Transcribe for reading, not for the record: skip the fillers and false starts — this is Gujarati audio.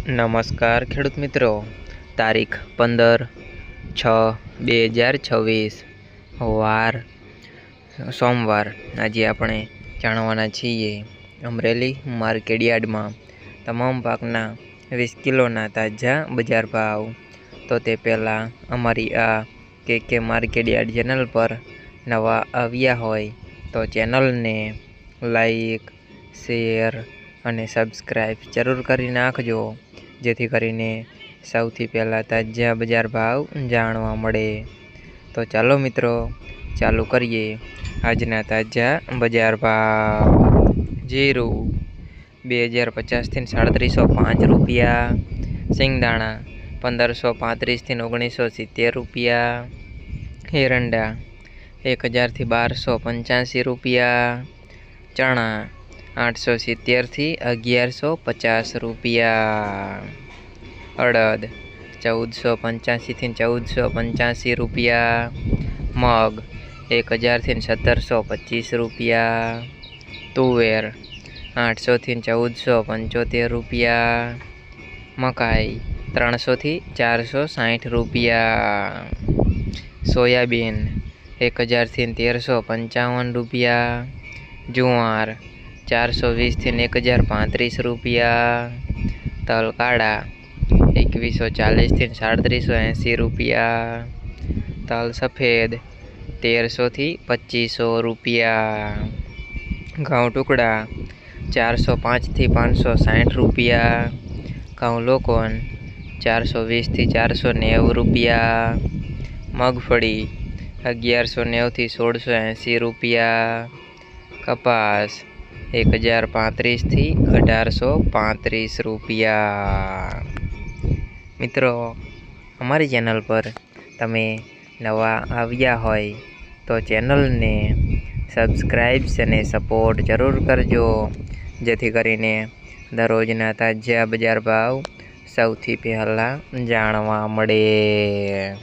નમસ્કાર ખેડૂત મિત્રો, તારીખ 15/6/2026 વાર સોમવાર। આજે આપણે જાણવાના છીએ અમરેલી માર્કેટ યાર્ડમાં તમામ પાકના 20 કિલોના તાજા બજાર ભાવ। તો તે પહેલાં અમારી આ કે માર્કેટ યાર્ડ ચેનલ પર નવા આવ્યા હોય તો ચેનલને લાઈક, શેર અને સબસ્ક્રાઈબ જરૂર કરી નાખજો, જેથી કરીને સૌથી પહેલાં તાજા બજાર ભાવ જાણવા મળે। તો ચાલો મિત્રો, ચાલુ કરીએ આજના તાજા બજાર ભાવ। જીરું 2050 થી 3705 રૂપિયા, સિંગદાણા 1535 થી 1970 રૂપિયા, એરંડા 1000 થી 1285 રૂપિયા, ચણા 870 થી 1150 રૂપિયા, અડદ 1485 થી 1485 રૂપિયા, મગ 1000 થી 1725 રૂપિયા, તુવેર 800 થી 1475 રૂપિયા, મકાઈ 300 થી 460 રૂપિયા, સોયાબીન 1000 થી 1355 રૂપિયા, જુવાર 420 થી 1035 રૂપિયા, તલ કાળા 2140 થી 3780 રૂપિયા, તલ સફેદ 1300 થી 2500 રૂપિયા, ઘઉં ટુકડા 405 થી 560 રૂપિયા, ઘઉં લોકોન 420 થી 490 રૂપિયા, મગફળી 1190 થી 1680 રૂપિયા, કપાસ 1035 થી 1835 રૂપિયા। મિત્રો, અમારી ચેનલ પર તમે નવા આવ્યા હોય તો ચેનલને સબસ્ક્રાઈબ અને સપોર્ટ જરૂર કરજો, જેથી કરીને દરરોજના તાજા બજાર ભાવ સૌથી પહેલાં જાણવા મળે।